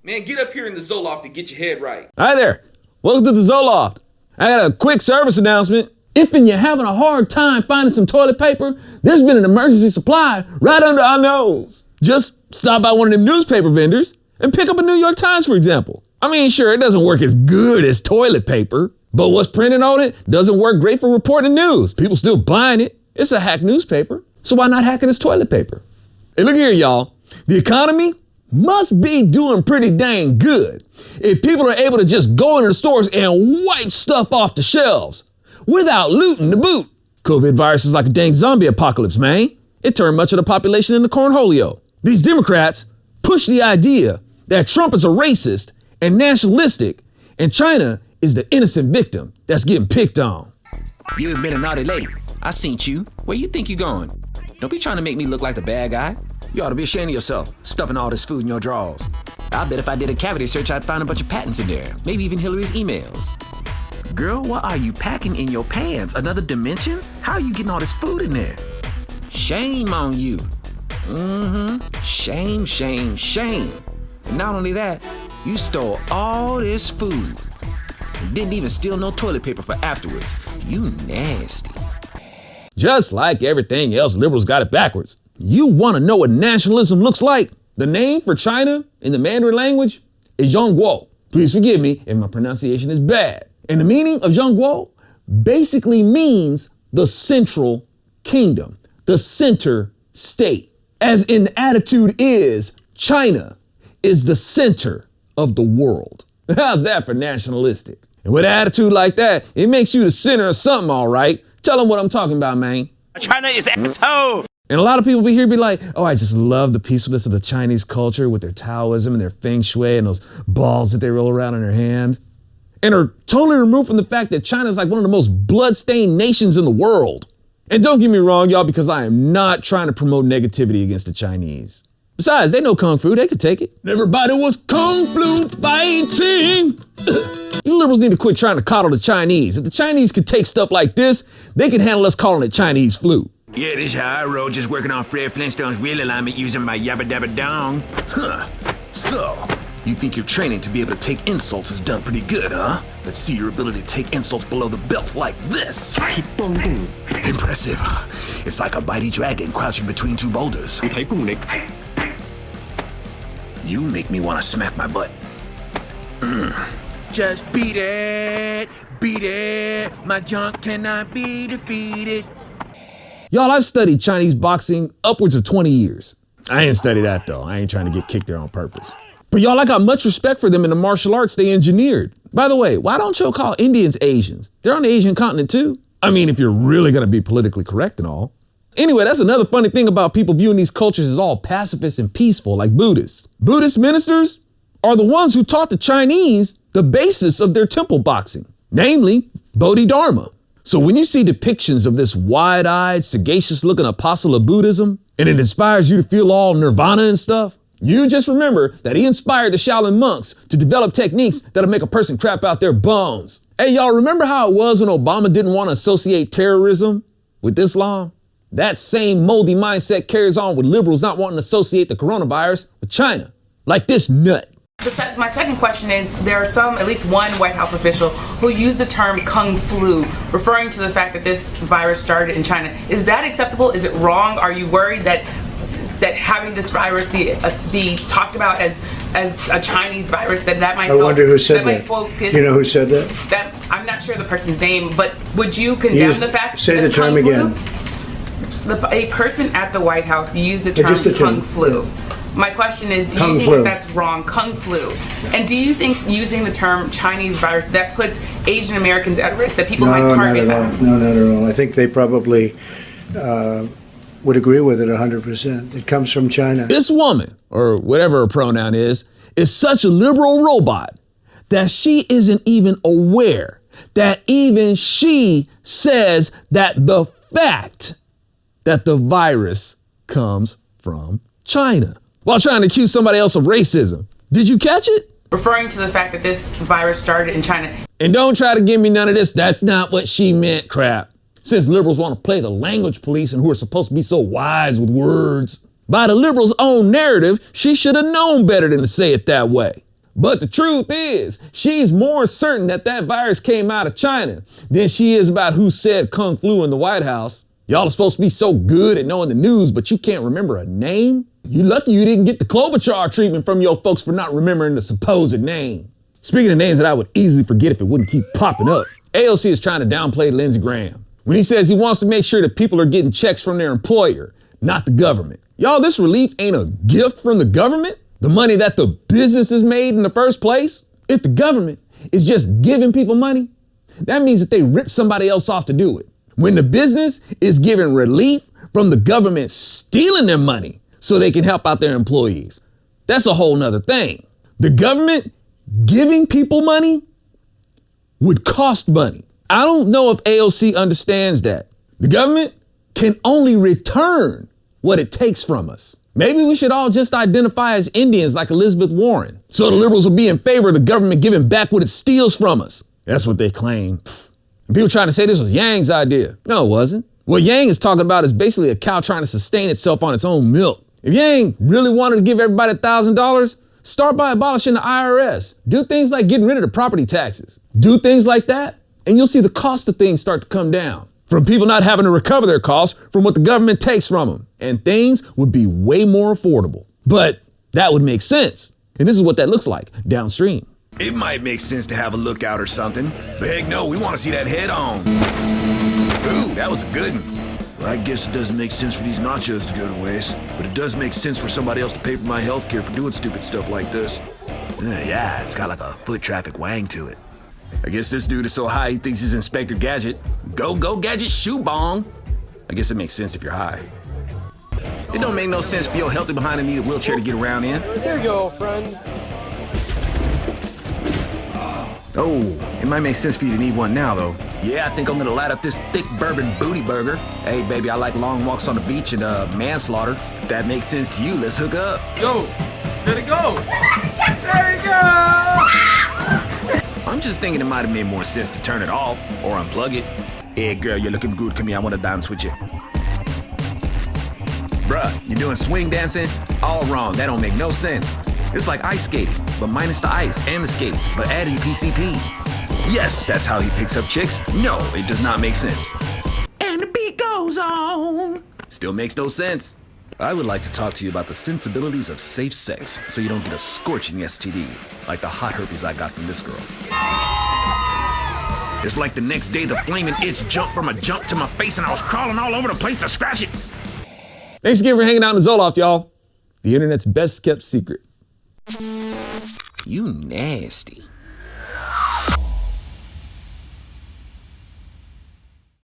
Man, get up here in the Zoloft to get your head right. Hi there. Welcome to the Zoloft. I got a quick service announcement. If you're having a hard time finding some toilet paper, there's been an emergency supply right under our nose. Just stop by one of them newspaper vendors and pick up a New York Times, for example. I mean, sure, it doesn't work as good as toilet paper, but what's printed on it doesn't work great for reporting news. People still buying it. It's a hack newspaper, so why not hack it as toilet paper? Hey, look here, y'all. The economy must be doing pretty dang good if people are able to just go into the stores and wipe stuff off the shelves without looting the boot. COVID virus is like a dang zombie apocalypse, man. It turned much of the population into cornholio. These Democrats push the idea that Trump is a racist and nationalistic, and China is the innocent victim that's getting picked on. You have been a naughty lady. I seen you. Where you think you going? Don't be trying to make me look like the bad guy. You ought to be ashamed of yourself, stuffing all this food in your drawers. I bet if I did a cavity search, I'd find a bunch of patents in there. Maybe even Hillary's emails. Girl, what are you packing in your pants? Another dimension? How are you getting all this food in there? Shame on you. Shame, shame, shame. And not only that, you stole all this food and didn't even steal no toilet paper for afterwards. You nasty. Just like everything else, liberals got it backwards. You want to know what nationalism looks like? The name for China in the Mandarin language is Zhongguo. Please forgive me if my pronunciation is bad. And the meaning of Zhongguo basically means the central kingdom, the center state. As in the attitude is, China is the center of the world. How's that for nationalistic? And with an attitude like that, it makes you the center of something, all right? Tell them what I'm talking about, man. China is asshole. And a lot of people be here be like, oh, I just love the peacefulness of the Chinese culture with their Taoism and their feng shui and those balls that they roll around in their hand. And are totally removed from the fact that China is like one of the most blood-stained nations in the world. And don't get me wrong, y'all, because I am not trying to promote negativity against the Chinese. Besides, they know Kung Fu, they could take it. Everybody was Kung Fu fighting. You liberals need to quit trying to coddle the Chinese. If the Chinese could take stuff like this, they can handle us calling it Chinese flu. Yeah, this how I roll, just working on Fred Flintstone's wheel alignment using my yabba dabba dong. Huh. So, you think your training to be able to take insults is done pretty good, huh? Let's see your ability to take insults below the belt like this. Impressive. It's like a mighty dragon crouching between two boulders. You make me want to smack my butt. Just beat it, my junk cannot be defeated. Y'all, I've studied Chinese boxing upwards of 20 years. I ain't studied that though. I ain't trying to get kicked there on purpose. But y'all, I got much respect for them in the martial arts they engineered. By the way, why don't y'all call Indians Asians? They're on the Asian continent too. I mean, if you're really gonna be politically correct and all. Anyway, that's another funny thing about people viewing these cultures as all pacifist and peaceful, like Buddhists. Buddhist ministers are the ones who taught the Chinese the basis of their temple boxing, namely Bodhidharma. So when you see depictions of this wide-eyed, sagacious-looking apostle of Buddhism, and it inspires you to feel all nirvana and stuff, you just remember that he inspired the Shaolin monks to develop techniques that'll make a person crap out their bones. Hey, y'all, remember how it was when Obama didn't want to associate terrorism with Islam? That same moldy mindset carries on with liberals not wanting to associate the coronavirus with China. Like this nut. My second question is, there are at least one White House official who used the term Kung Flu, referring to the fact that this virus started in China. Is that acceptable? Is it wrong? Are you worried that having this virus be talked about as a Chinese virus, that might I wonder who said that. You know who said that? I'm not sure the person's name, but would you condemn the fact say that the term again? A person at the White House used the term Kung Flu. My question is, do you think that's wrong, Kung Flu? And do you think using the term Chinese virus, that puts Asian Americans at risk, that people might target them? No, not at all. I think they probably would agree with it 100%. It comes from China. This woman, or whatever her pronoun is such a liberal robot that she isn't even aware that even she says that the fact that the virus comes from China, while trying to accuse somebody else of racism. Did you catch it? Referring to the fact that this virus started in China. And don't try to give me none of this, that's not what she meant crap. Since liberals want to play the language police and who are supposed to be so wise with words. By the liberals' own narrative, she should have known better than to say it that way. But the truth is, she's more certain that that virus came out of China than she is about who said Kung Flu in the White House. Y'all are supposed to be so good at knowing the news, but you can't remember a name? You lucky you didn't get the Klobuchar treatment from your folks for not remembering the supposed name. Speaking of names that I would easily forget if it wouldn't keep popping up, AOC is trying to downplay Lindsey Graham when he says he wants to make sure that people are getting checks from their employer, not the government. Y'all, this relief ain't a gift from the government? The money that the businesses made in the first place? If the government is just giving people money, that means that they rip somebody else off to do it. When the business is giving relief from the government stealing their money so they can help out their employees, that's a whole nother thing. The government giving people money would cost money. I don't know if AOC understands that. The government can only return what it takes from us. Maybe we should all just identify as Indians like Elizabeth Warren, so the liberals will be in favor of the government giving back what it steals from us. That's what they claim. And people trying to say this was Yang's idea. No, it wasn't. What Yang is talking about is basically a cow trying to sustain itself on its own milk. If Yang really wanted to give everybody $1,000, start by abolishing the IRS. Do things like getting rid of the property taxes. Do things like that, and you'll see the cost of things start to come down. From people not having to recover their costs from what the government takes from them. And things would be way more affordable. But that would make sense. And this is what that looks like downstream. It might make sense to have a lookout or something. But heck no, we want to see that head on. Ooh, that was a good one. Well, I guess it doesn't make sense for these nachos to go to waste. But it does make sense for somebody else to pay for my health care for doing stupid stuff like this. Yeah, it's got like a foot traffic wang to it. I guess this dude is so high he thinks he's Inspector Gadget. Go Gadget shoe bong. I guess it makes sense if you're high. It don't make no sense for your healthy behind and need a wheelchair to get around in. Here you go, friend. Oh, it might make sense for you to need one now, though. Yeah, I think I'm gonna light up this thick bourbon booty burger. Hey, baby, I like long walks on the beach and manslaughter. If that makes sense to you, let's hook up. Yo, let it go. There you go. I'm just thinking it might have made more sense to turn it off or unplug it. Hey, girl, you're looking good. Come here, I want to dance with you. Bruh, you doing swing dancing? All wrong, that don't make no sense. It's like ice skating, but minus the ice and the skates, but adding PCP. Yes, that's how he picks up chicks. No, it does not make sense. And the beat goes on. Still makes no sense. I would like to talk to you about the sensibilities of safe sex so you don't get a scorching STD, like the hot herpes I got from this girl. It's like the next day the flaming itch jumped from a jump to my face and I was crawling all over the place to scratch it. Thanks again for hanging out in the Zoloft, y'all. The internet's best kept secret. You nasty.